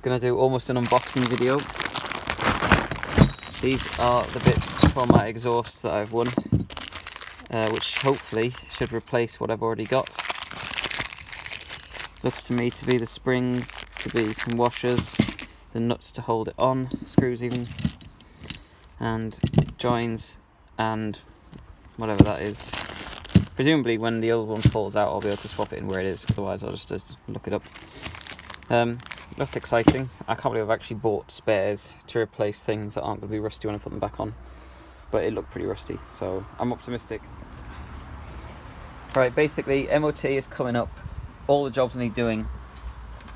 Gonna do almost an unboxing video. These are the bits for my exhaust that I've won, which hopefully should replace what I've already got. Looks to me to be the springs, to be some washers, the nuts to hold it on, screws even, and joins, and whatever that is. Presumably when the old one falls out I'll be able to swap it in where it is, otherwise I'll just look it up. That's exciting. I can't believe I've actually bought spares to replace things that aren't going to be rusty when I put them back on. But it looked pretty rusty, so I'm optimistic. Right, basically MOT is coming up. All the jobs need doing.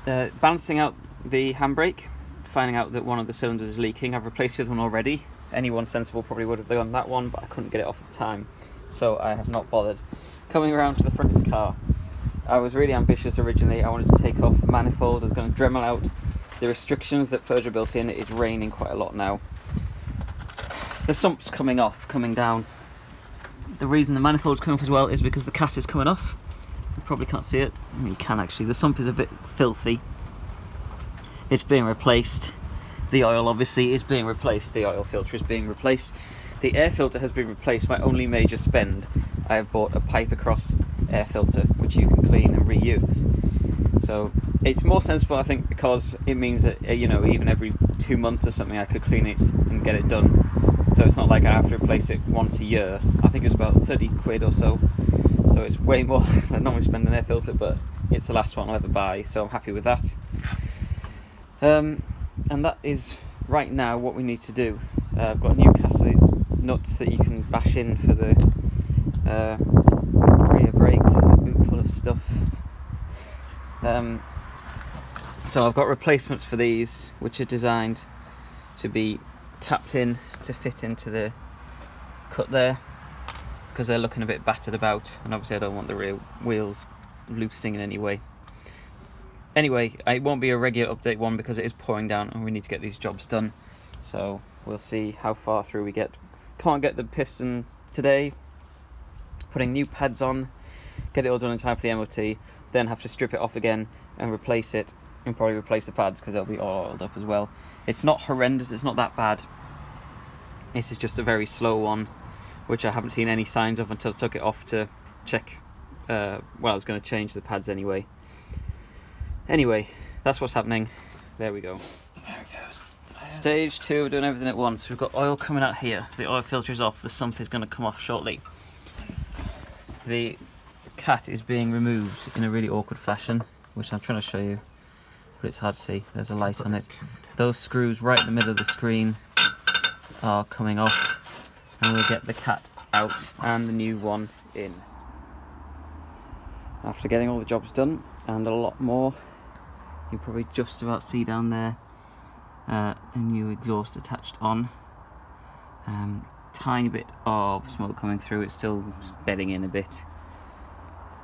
Balancing out the handbrake, finding out that one of the cylinders is leaking. I've replaced the other one already. Anyone sensible probably would have done that one, but I couldn't get it off at the time, so I have not bothered. Coming around to the front of the car, I was really ambitious originally. I wanted to take off the manifold. I was going to Dremel out the restrictions that Peugeot built in. It is raining quite a lot now. The sump's coming down. The reason the manifold's coming off as well is because the cat is coming off. You probably can't see it. I mean, you can actually. The sump is a bit filthy. It's being replaced. The oil obviously is being replaced. The oil filter is being replaced. The air filter has been replaced. My only major spend, I have bought a pipe across air filter which you can clean and reuse. So it's more sensible, I think, because it means that even every 2 months or something I could clean it and get it done. So it's not like I have to replace it once a year. I think it was about 30 quid or so. So it's way more than I normally spend on air filter, but it's the last one I'll ever buy, so I'm happy with that. And that is right now what we need to do. I've got new caster nuts that you can bash in for the rear brakes. There's a boot full of stuff. So I've got replacements for these, which are designed to be tapped in to fit into the cut there, because they're looking a bit battered about, and obviously I don't want the rear wheels loosening in any way. Anyway, it won't be a regular update one because it is pouring down and we need to get these jobs done. So we'll see how far through we get. Can't get the piston today. Putting new pads on, get it all done in time for the MOT, then have to strip it off again and replace it, and probably replace the pads because they'll be all oiled up as well. It's not horrendous, it's not that bad. This is just a very slow one, which I haven't seen any signs of until I took it off to check. I was going to change the pads anyway. Anyway, that's what's happening. There we go. There it goes. Stage 2, doing everything at once. We've got oil coming out here. The oil filter is off. The sump is going to come off shortly. The cat is being removed in a really awkward fashion, which I'm trying to show you, but it's hard to see. There's a light on it. Those screws right in the middle of the screen are coming off, and we'll get the cat out and the new one in. After getting all the jobs done, and a lot more, you probably just about see down there a new exhaust attached on. Tiny bit of smoke coming through. It's still bedding in a bit,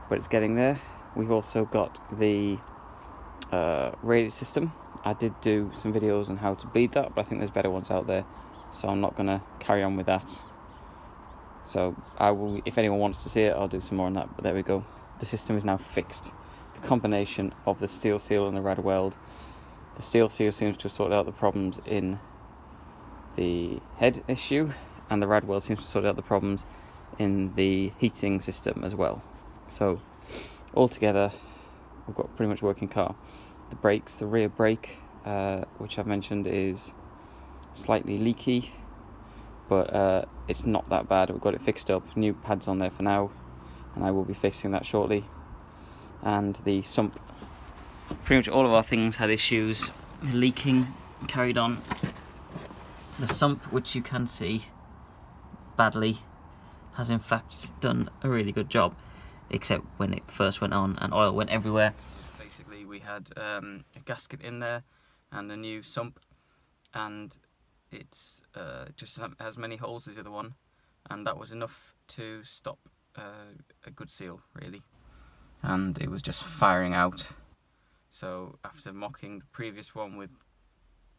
but it's getting there. We've also got the radio system. I did do some videos on how to bleed that, but I think there's better ones out there, so I'm not going to carry on with that. So I will, if anyone wants to see it, I'll do some more on that. But there we go. The system is now fixed. The combination of the steel seal and the rad weld. The steel seal seems to have sorted out the problems in the head issue, and the rad weld seems to have sorted out the problems in the heating system as well. So altogether, we've got a pretty much working car. The brakes, the rear brake, which I've mentioned, is slightly leaky, but it's not that bad. We've got it fixed up. New pads on there for now, and I will be fixing that shortly. And the sump, pretty much all of our things had issues leaking, carried on. The sump, which you can see badly, has in fact done a really good job, except when it first went on and oil went everywhere. Basically we had a gasket in there and a new sump, and it's just has many holes as the other one, and that was enough to stop a good seal really, and it was just firing out. So after mocking the previous one with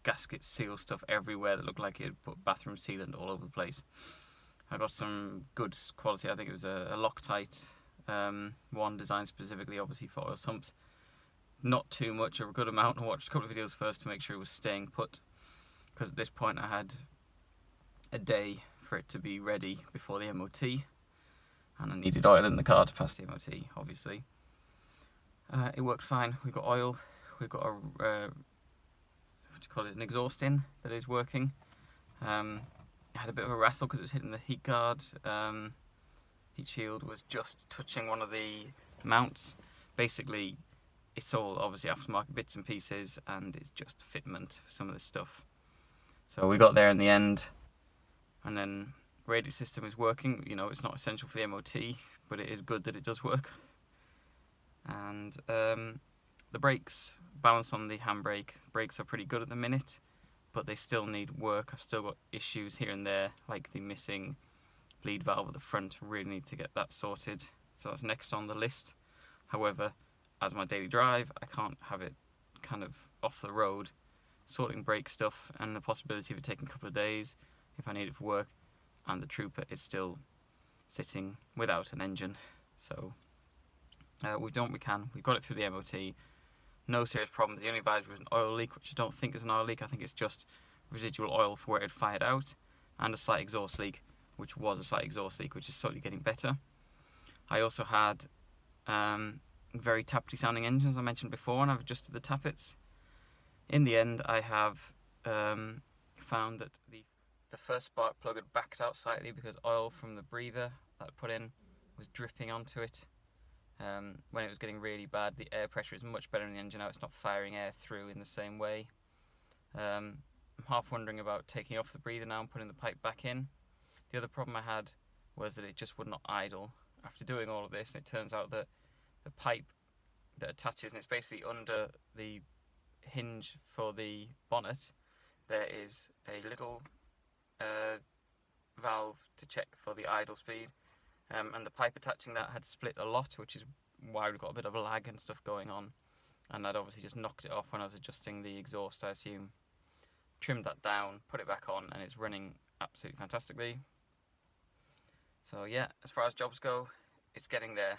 gasket seal stuff everywhere that looked like it had put bathroom sealant all over the place, I got some good quality. I think it was a Loctite one designed specifically obviously for oil sumps, not too much, or a good amount. I watched a couple of videos first to make sure it was staying put, because at this point I had a day for it to be ready before the MOT, and I needed oil in the car to pass the MOT, obviously. It worked fine. We got oil, we've got a what do you call it, an exhaust in that is working. It had a bit of a rattle because it was hitting the heat guard. Heat shield was just touching one of the mounts. Basically, it's all obviously aftermarket bits and pieces, and it's just fitment for some of this stuff. So we got there in the end, and then radiator system is working. You know, it's not essential for the MOT, but it is good that it does work. And the brakes, balance on the handbrake, brakes are pretty good at the minute, but they still need work. I've still got issues here and there, like the missing bleed valve at the front. Really need to get that sorted, so that's next on the list. However, as my daily drive, I can't have it kind of off the road. Sorting brake stuff and the possibility of it taking a couple of days if I need it for work, and the Trooper is still sitting without an engine. So we've done what we can. We've got it through the MOT. No serious problems. The only advisory was an oil leak, which I don't think is an oil leak. I think it's just residual oil for where it fired out, and a slight exhaust leak, which was a slight exhaust leak, which is slowly getting better. I also had very tappety sounding engine, as I mentioned before, and I've adjusted the tappets. In the end, I have found that the first spark plug had backed out slightly because oil from the breather that I put in was dripping onto it. When it was getting really bad, the air pressure is much better in the engine now. It's not firing air through in the same way. I'm half wondering about taking off the breather now and putting the pipe back in. The other problem I had was that it just would not idle after doing all of this, and it turns out that the pipe that attaches, and it's basically under the hinge for the bonnet, there is a little valve to check for the idle speed, and the pipe attaching that had split a lot, which is why we've got a bit of a lag and stuff going on, and I'd obviously just knocked it off when I was adjusting the exhaust, I assume. Trimmed that down, put it back on, and it's running absolutely fantastically. So yeah, as far as jobs go, it's getting there.